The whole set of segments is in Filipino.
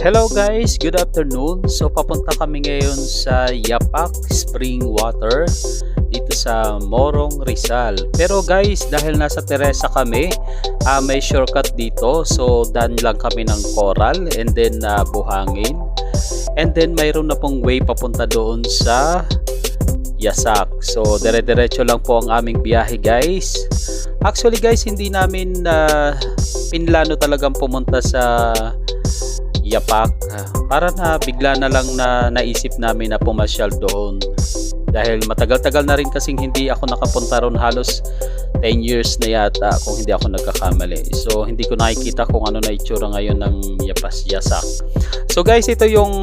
Hello guys, good afternoon. So papunta kami ngayon sa Yapak Spring Water dito sa Morong Rizal. Pero guys, dahil nasa Teresa kami, may shortcut dito. So daan lang kami ng Coral and then Buhangin. And then mayroon na pong way papunta doon sa Yasak. So dire-diretso lang po ang aming biyahe guys. Actually guys, hindi namin pinlano talagang pumunta sa Yapak. Para na bigla na lang na naisip namin na pumasyal doon. Dahil matagal-tagal na rin kasing hindi ako nakapunta ron, halos 10 years na yata kung hindi ako nagkakamali. So hindi ko nakikita kung ano na itsura ngayon ng Yasak. So guys, ito yung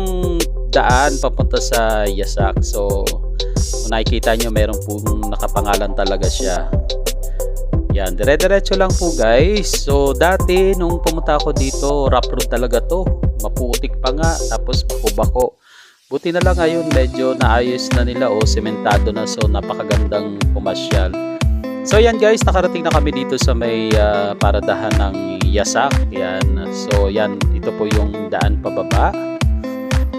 daan papunta sa Yasak. So kung nakikita nyo, meron pong nakapangalan talaga siya. Yan, dire-diretso lang po guys. So dati nung pumunta ako dito, rough road talaga to. Maputik pa nga, tapos bako-bako. Buti na lang ngayon medyo naayos na nila o sementado na, so napakagandang pumasyal. So yan guys, nakarating na kami dito sa may paradahan ng Yasak. Yan. So yan, ito po yung daan pababa.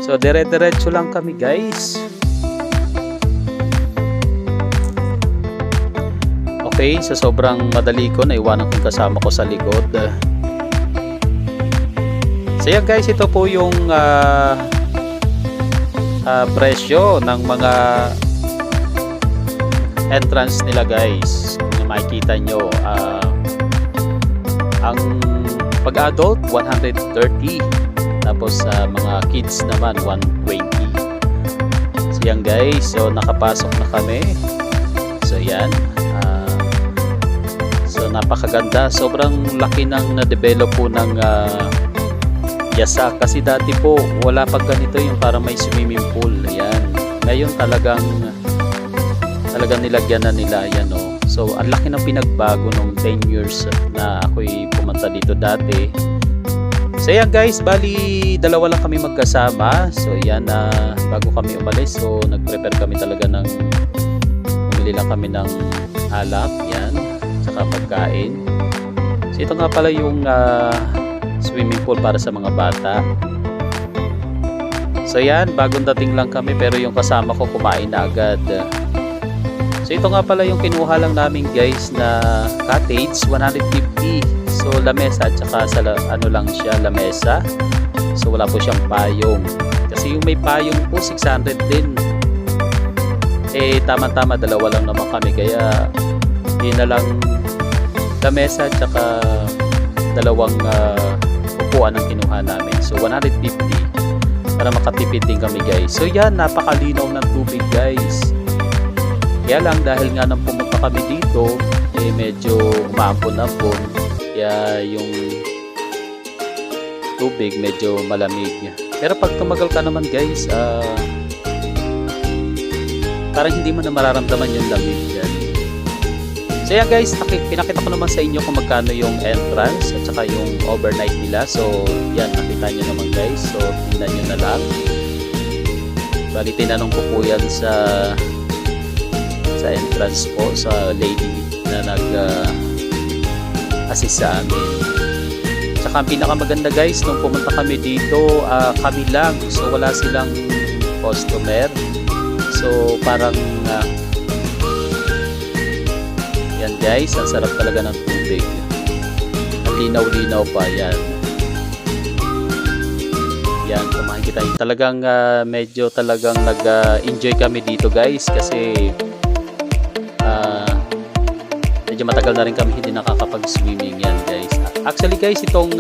So dire-diretso lang kami guys. Okay, sa sobrang madali ko, naiwanan kong kasama ko sa likod. So yan guys, ito po yung presyo ng mga entrance nila guys. Kung makikita nyo, ang pag-adult 130, tapos mga kids naman 120. So yan guys, so nakapasok na kami. So yan, so napakaganda, sobrang laki ng na-develop po ng Yasak, kasi dati po wala pag ganito yung para may swimming pool. Ayan. Ngayon talagang nilagyan na nila. Ayan, oh. So ang laki ng pinagbago nung 10 years na ako'y pumunta dito dati. So ayan guys, bali dalawa lang kami magkasama. So ayan, bago kami umalis, so nag-prepare kami talaga ng bumili lang kami ng alak, yan, saka pagkain. So ito nga pala yung swimming pool para sa mga bata. So yan, bagong dating lang kami, pero yung kasama ko kumain na agad. So ito nga pala yung kinuha lang namin guys na cottage, 150. So lamesa at saka sa ano lang siya, lamesa. So wala po siyang payong. Kasi yung may payong po 600 din. Eh tama-tama dalawa lang naman kami, kaya yun na lang lamesa at saka dalawang upuan ang kinuha namin. So 150 para makatipid din kami guys. So yan, napakalinaw ng tubig guys. Kaya lang dahil nga nang pumunta kami dito, eh medyo umaampon-ampon, kaya yung tubig medyo malamig. Pero pag tumagal ka naman guys, parang hindi mo na mararamdaman yung lamig yan. So yan guys, pinakita ko naman sa inyo kung magkano yung entrance at saka yung overnight nila. So yan, nakita nyo naman guys. So tingnan nyo na lang. Bali tinanong ko po yan sa entrance po, sa lady na nag-assist sa amin. Saka ang pinakamaganda guys, nung pumunta kami dito, kami lang. So wala silang customer. So parang yan guys, ang sarap talaga ng tubig. Ang linaw-linaw pa yan. Yan, kung makikita nyo, talagang medyo talagang nag-enjoy kami dito guys, kasi medyo matagal na rin kami hindi nakakapag-swimming yan guys. Actually guys, itong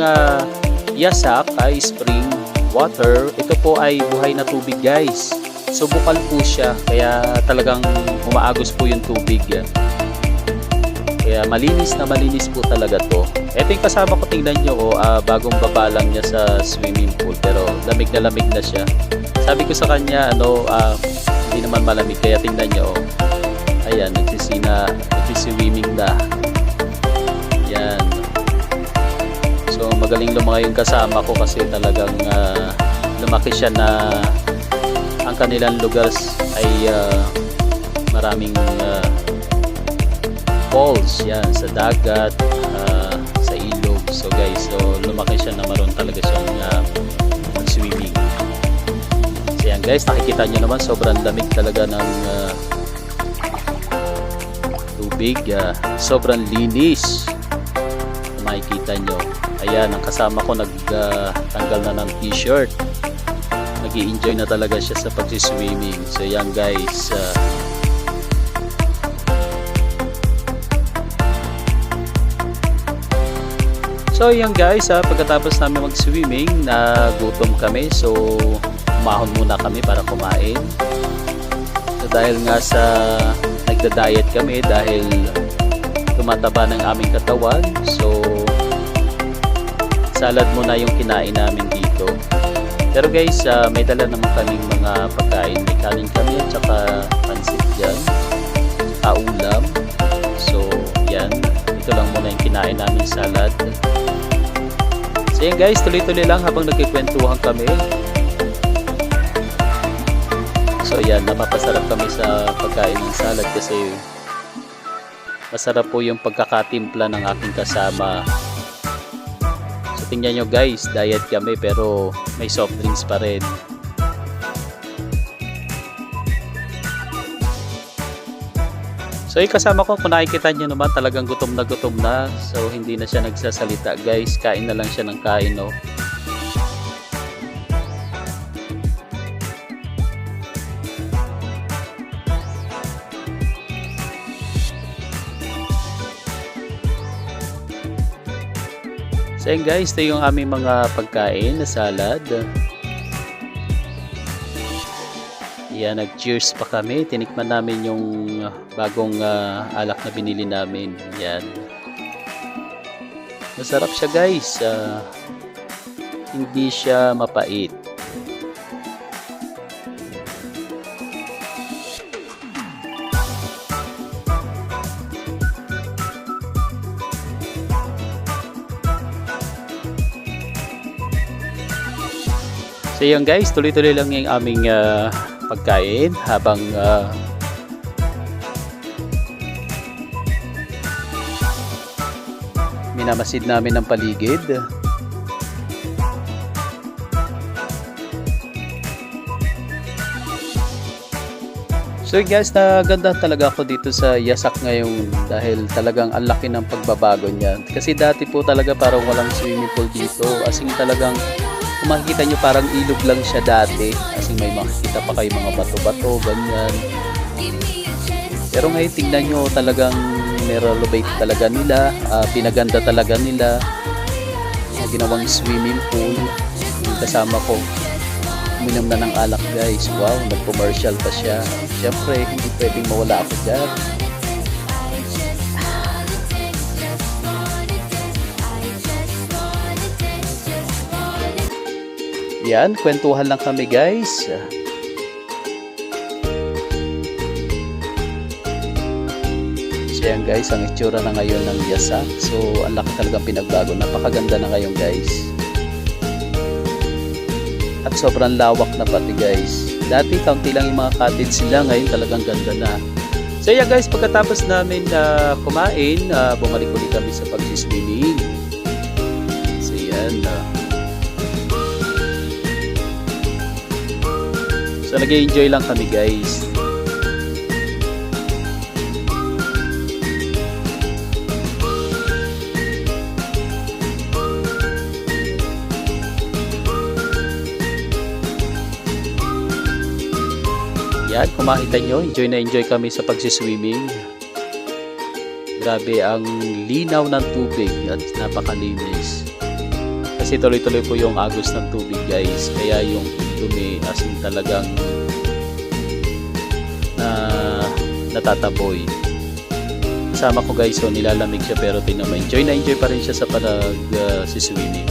Yasak ay spring water, ito po ay buhay na tubig guys. So bukal po siya, kaya talagang umaagos po yung tubig yan. Kaya malinis na malinis po talaga to. Ito yung kasama ko, tingnan nyo, bagong baba lang niya sa swimming pool, pero lamig na siya. Sabi ko sa kanya, hindi naman malamig, kaya tingnan nyo, ayan, nagsiswimming na. Yan. So magaling lumaki yung kasama ko, kasi talagang lumaki siya na ang kanilang lugar ay maraming falls yan sa dagat, sa ilog. So guys, so lumaki siya na maroon talaga siyang Guys, nakikita nyo naman sobrang lamig talaga ng tubig. Sobrang linis. Makikita nyo. Ayan, ang kasama ko nagtanggal na ng t-shirt. Nag-i-enjoy na talaga siya sa pag-swimming. So yan guys. So yan guys, pagkatapos namin mag-swimming, nagutom kami. So umahon muna kami para kumain. So dahil nga sa nagda-diet kami, dahil tumataba ng aming katawan, so salad muna yung kinain namin dito. Pero guys, may dala naman kaming mga pagkain. May kanin kami at saka pansit dyan, ulam. So yan, ito lang muna yung kinain namin salad. So yan guys, tuloy-tuloy lang habang nagkikwentuhan kami. So yan, napapasarap kami sa pagkain ng salad kasi masarap po yung pagkakatimpla ng aking kasama. So tingnan nyo guys, diet kami pero may soft drinks pa rin. So yung kasama ko, kung nakikita nyo naman, talagang gutom na. So hindi na siya nagsasalita guys, kain na lang siya ng kain, no. So yun guys, ito yung aming mga pagkain na salad. Yan, nag-cheers pa kami. Tinikman namin yung bagong alak na binili namin. Yan. Masarap siya guys. Hindi siya mapait. So yan guys, tuloy-tuloy lang yung aming pagkain habang minamasid namin ang paligid. So guys, naganda talaga ako dito sa Yasak ngayon dahil talagang ang laki ng pagbabago niya. Kasi dati po talaga parang walang swimming pool dito. As in talagang kung makikita nyo parang ilog lang siya dati. As in may makikita pa kayo mga bato-bato, ganyan. Pero ngayon tingnan nyo talagang nirenovate talaga nila. Pinaganda talaga nila. Ginawang swimming pool. Yung kasama ko, uminom na ng alak guys. Wow, nag-commercial pa siya. Siyempre, hindi pwedeng mawala ako dyan. Yan, kwentuhan lang kami guys. So yan guys, ang itsura na ngayon ng Yasak. So ang laki talagang pinagbago. Napakaganda na ngayon guys. At sobrang lawak na pati guys. Dati kaunti lang yung mga cottage sila, ngayon talagang ganda na. So yan guys, pagkatapos namin kumain, bumalik ulit kami sa pag-swimming. So yan. So nag-enjoy lang kami guys. Yan, kung makita nyo, enjoy na enjoy kami sa pagsiswimming. Grabe ang linaw ng tubig at napakalinis. Kasi tuloy-tuloy po yung agos ng tubig guys. Kaya yung dumi as in talagang natataboy. Kasama ko guys, so nilalamig siya pero tingnan mo, enjoy na enjoy pa rin siya sa swimming.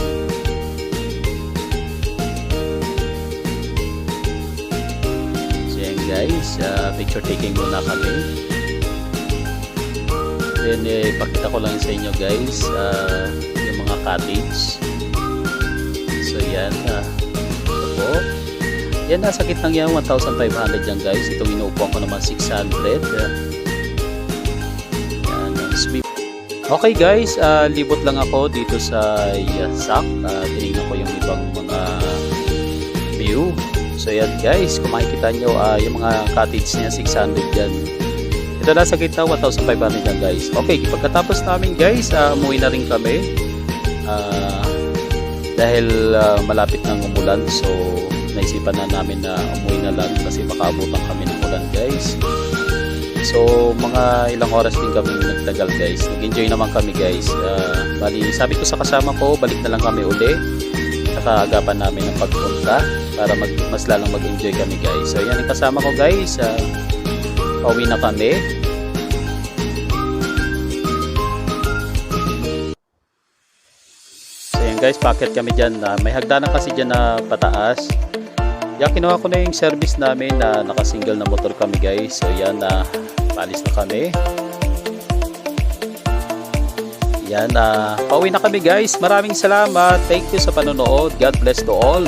So yan guys, picture taking muna kami. Then ipakita ko lang sa inyo guys yung mga cottage. So yan, ito po. Yan, nasa gitnang yan, 1,500 yan guys. Itong inuupuan ko naman 600. Yan, sweep. Okay guys, libot lang ako dito sa Yasak. Tinignan ko yung ibang mga view. So yan guys, kung makikita nyo, yung mga cottage niya 600 yan. Ito na sa gitna 1,500 yan guys. Okay, pagkatapos namin guys, umuwi na rin kami. Dahil malapit nang umulan, so naisipan na namin na umuwi na lang kasi makaabutan kami ng ulan guys. So mga ilang oras din kami nagtagal guys. Nag-enjoy naman kami guys. Bali, sabi ko sa kasama ko, balik na lang kami uli. Nakaagapan namin ng pagpunta para mas lalong mag-enjoy kami guys. So yan ang kasama ko guys. Pauwi na kami. So yan guys, paakyat kami dyan. May hagdanan kasi dyan na pataas. Yan, kinuha ko na yung service namin na nakasingle na motor kami guys. So yan, paalis na kami. Yan, pauwi na kami guys. Maraming salamat. Thank you sa panonood. God bless to all.